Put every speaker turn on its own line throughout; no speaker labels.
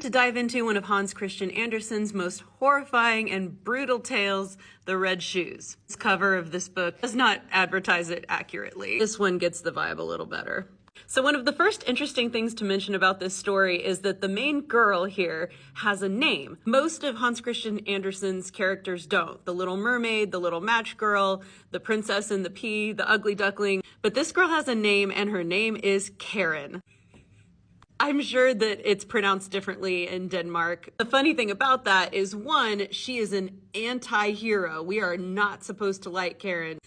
to dive into one of Hans Christian Andersen's most horrifying and brutal tales, The Red Shoes. This cover of this book does not advertise it accurately. This one gets the vibe a little better. So one of the first interesting things to mention about this story is that the main girl here has a name. Most of Hans Christian Andersen's characters don't. The Little Mermaid, the Little Match Girl, the Princess and the Pea, the Ugly Duckling. But this girl has a name, and her name is Karen. I'm sure that it's pronounced differently in Denmark. The funny thing about that is, one, she is an anti-hero. We are not supposed to like Karen.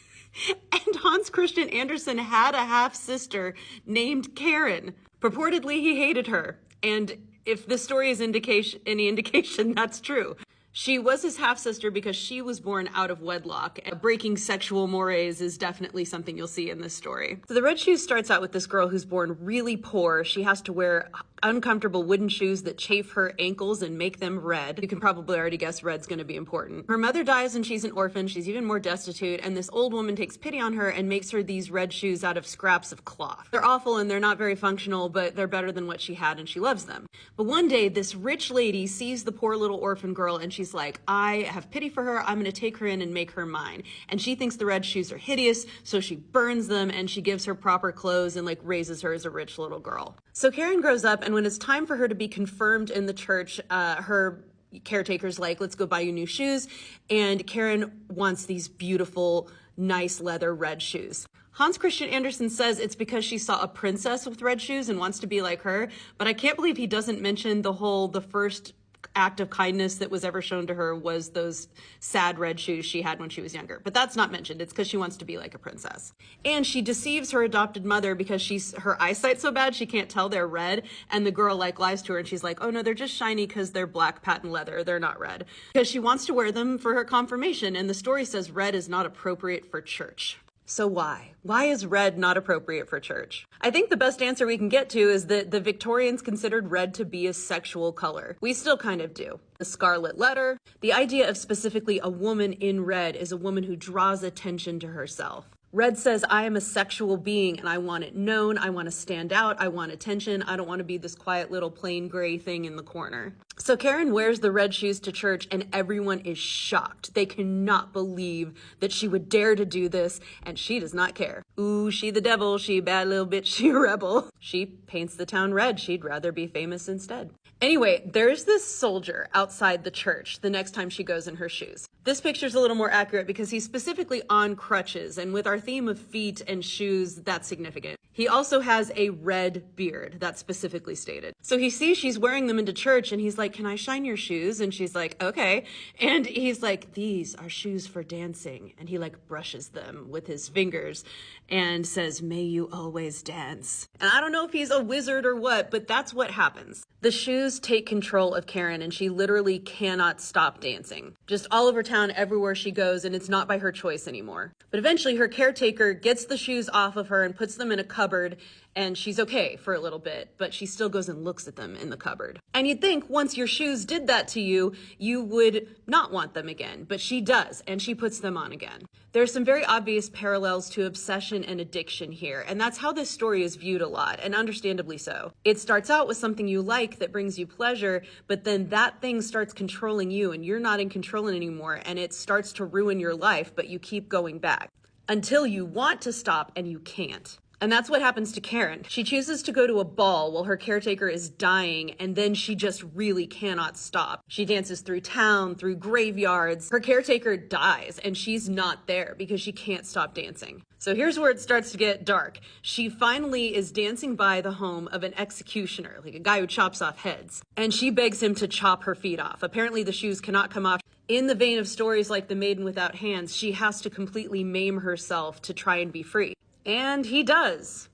And Hans Christian Andersen had a half-sister named Karen. Purportedly, he hated her. And if this story is any indication, that's true. She was his half-sister because she was born out of wedlock. Breaking sexual mores is definitely something you'll see in this story. So The Red Shoes starts out with this girl who's born really poor. She has to wear uncomfortable wooden shoes that chafe her ankles and make them red. You can probably already guess red's going to be important. Her mother dies and she's an orphan. She's even more destitute, and this old woman takes pity on her and makes her these red shoes out of scraps of cloth. They're awful and they're not very functional, but they're better than what she had and she loves them. But one day this rich lady sees the poor little orphan girl and she's like, I have pity for her. I'm going to take her in and make her mine. And she thinks the red shoes are hideous, so she burns them and she gives her proper clothes and raises her as a rich little girl. So Karen grows up, and when it's time for her to be confirmed in the church, her caretaker's like, let's go buy you new shoes. And Karen wants these beautiful, nice leather red shoes. Hans Christian Andersen says it's because she saw a princess with red shoes and wants to be like her. But I can't believe he doesn't mention the first act of kindness that was ever shown to her was those sad red shoes she had when she was younger. But that's not mentioned. It's because she wants to be like a princess. And she deceives her adopted mother because her eyesight's so bad she can't tell they're red. And the girl lies to her and she's like, oh no, they're just shiny because they're black patent leather. They're not red. Because she wants to wear them for her confirmation. And the story says red is not appropriate for church. So why? Why is red not appropriate for church? I think the best answer we can get to is that the Victorians considered red to be a sexual color. We still kind of do. The scarlet letter, the idea of specifically a woman in red is a woman who draws attention to herself. Red says, I am a sexual being and I want it known. I want to stand out. I want attention. I don't want to be this quiet little plain gray thing in the corner. So Karen wears the red shoes to church and everyone is shocked. They cannot believe that she would dare to do this, and she does not care. Ooh, she the devil. She a bad little bitch. She a rebel. She paints the town red. She'd rather be famous instead. Anyway, there's this soldier outside the church the next time she goes in her shoes. This picture's a little more accurate because he's specifically on crutches, and with our theme of feet and shoes, that's significant. He also has a red beard, that's specifically stated. So he sees she's wearing them into church and he's like, can I shine your shoes? And she's like, okay. And he's like, these are shoes for dancing. And he brushes them with his fingers and says, may you always dance. And I don't know if he's a wizard or what, but that's what happens. The shoes take control of Karen and she literally cannot stop dancing. Just all over town, everywhere she goes, and it's not by her choice anymore. But eventually her caretaker gets the shoes off of her and puts them in a cupboard, and she's okay for a little bit, but she still goes and looks at them in the cupboard. And you'd think once your shoes did that to you, you would not want them again, but she does, and she puts them on again. There's some very obvious parallels to obsession and addiction here, and that's how this story is viewed a lot, and understandably so. It starts out with something you like that brings you pleasure, but then that thing starts controlling you, and you're not in control anymore, and it starts to ruin your life, but you keep going back until you want to stop and you can't. And that's what happens to Karen. She chooses to go to a ball while her caretaker is dying, and then she just really cannot stop. She dances through town, through graveyards. Her caretaker dies, and she's not there because she can't stop dancing. So here's where it starts to get dark. She finally is dancing by the home of an executioner, a guy who chops off heads. And she begs him to chop her feet off. Apparently the shoes cannot come off. In the vein of stories like The Maiden Without Hands, she has to completely maim herself to try and be free. And he does.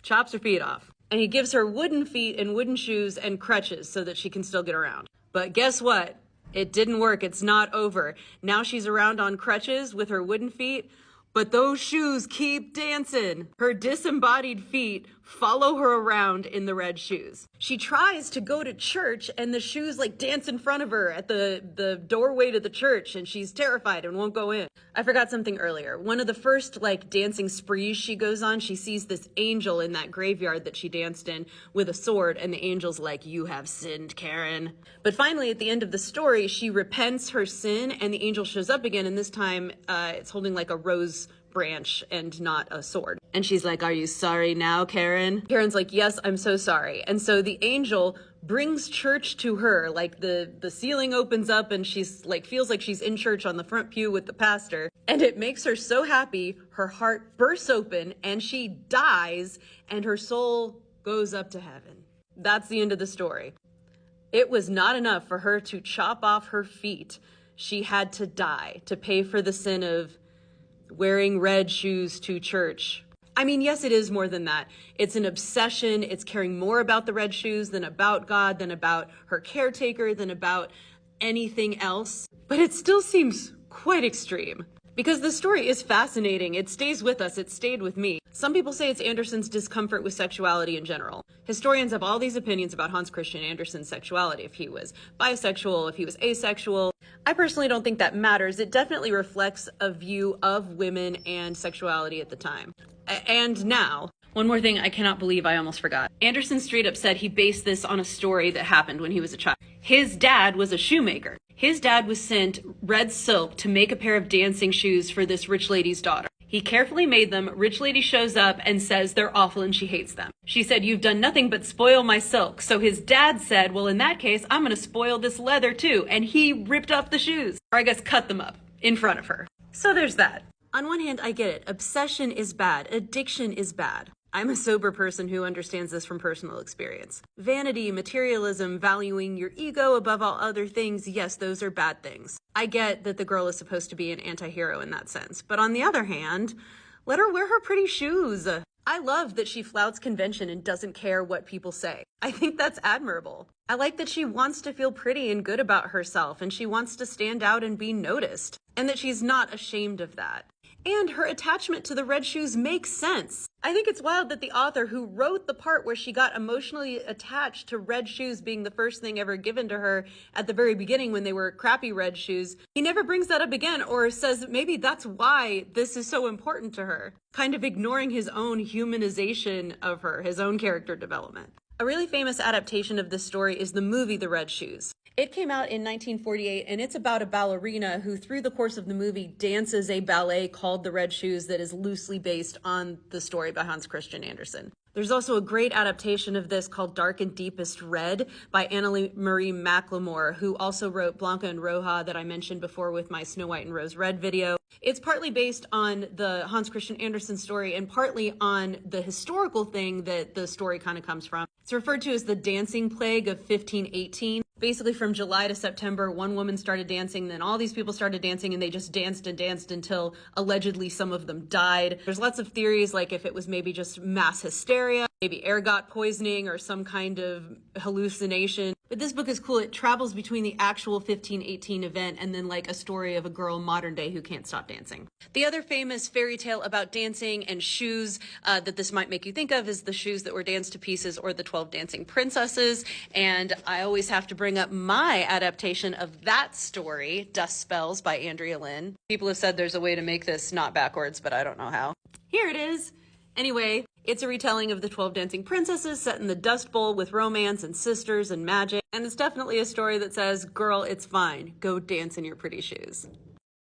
Chops her feet off. And he gives her wooden feet and wooden shoes and crutches so that she can still get around. But guess what? It didn't work. It's not over. Now she's around on crutches with her wooden feet, but those shoes keep dancing. Her disembodied feet follow her around in the red shoes. She tries to go to church and the shoes like dance in front of her at the doorway to the church, and she's terrified and won't go in. I forgot something earlier. One of the first like dancing sprees she goes on, she sees this angel in that graveyard that she danced in with a sword, and the angel's like, "You have sinned, Karen." But finally, at the end of the story, she repents her sin and the angel shows up again, and this time it's holding like a rose branch and not a sword. And she's like, "Are you sorry now, Karen?" Karen's like, "Yes, I'm so sorry." And so the angel brings church to her, like the ceiling opens up and she's like, feels like she's in church on the front pew with the pastor. And it makes her so happy, her heart bursts open and she dies and her soul goes up to heaven. That's the end of the story. It was not enough for her to chop off her feet. She had to die to pay for the sin of wearing red shoes to church. I mean, yes, it is more than that. It's an obsession. It's caring more about the red shoes than about God, than about her caretaker, than about anything else. But it still seems quite extreme. Because the story is fascinating. It stays with us. It stayed with me. Some people say it's Andersen's discomfort with sexuality in general. Historians have all these opinions about Hans Christian Andersen's sexuality, if he was bisexual, if he was asexual. I personally don't think that matters. It definitely reflects a view of women and sexuality at the time. And now. One more thing I cannot believe I almost forgot. Andersen straight up said he based this on a story that happened when he was a child. His dad was a shoemaker. His dad was sent red silk to make a pair of dancing shoes for this rich lady's daughter. He carefully made them. Rich lady shows up and says they're awful and she hates them. She said, "You've done nothing but spoil my silk." So his dad said, "Well, in that case, I'm going to spoil this leather too." And he ripped off the shoes, or I guess cut them up in front of her. So there's that. On one hand, I get it. Obsession is bad. Addiction is bad. I'm a sober person who understands this from personal experience. Vanity, materialism, valuing your ego above all other things, yes, those are bad things. I get that the girl is supposed to be an anti-hero in that sense. But on the other hand, let her wear her pretty shoes. I love that she flouts convention and doesn't care what people say. I think that's admirable. I like that she wants to feel pretty and good about herself, and she wants to stand out and be noticed, and that she's not ashamed of that. And her attachment to the red shoes makes sense. I think it's wild that the author who wrote the part where she got emotionally attached to red shoes being the first thing ever given to her at the very beginning when they were crappy red shoes, he never brings that up again or says that maybe that's why this is so important to her, kind of ignoring his own humanization of her, his own character development. A really famous adaptation of this story is the movie The Red Shoes. It came out in 1948, and it's about a ballerina who, through the course of the movie, dances a ballet called The Red Shoes that is loosely based on the story by Hans Christian Andersen. There's also a great adaptation of this called Dark and Deepest Red by Anna-Marie McLemore, who also wrote Blanca and Roja that I mentioned before with my Snow White and Rose Red video. It's partly based on the Hans Christian Andersen story and partly on the historical thing that the story kind of comes from. It's referred to as the dancing plague of 1518. Basically, from July to September, one woman started dancing, then all these people started dancing, and they just danced and danced until allegedly some of them died. There's lots of theories, like if it was maybe just mass hysteria, maybe ergot poisoning or some kind of hallucination. But this book is cool. It travels between the actual 1518 event and then like a story of a girl modern day who can't stop dancing. The other famous fairy tale about dancing and shoes that this might make you think of is The Shoes That Were Danced to Pieces, or The 12 Dancing Princesses. And I always have to bring up my adaptation of that story, Dust Spells by Andrea Lynn. People have said there's a way to make this not backwards, but I don't know how. Here it is. Anyway, it's a retelling of the 12 Dancing Princesses set in the Dust Bowl with romance and sisters and magic. And it's definitely a story that says, girl, it's fine. Go dance in your pretty shoes.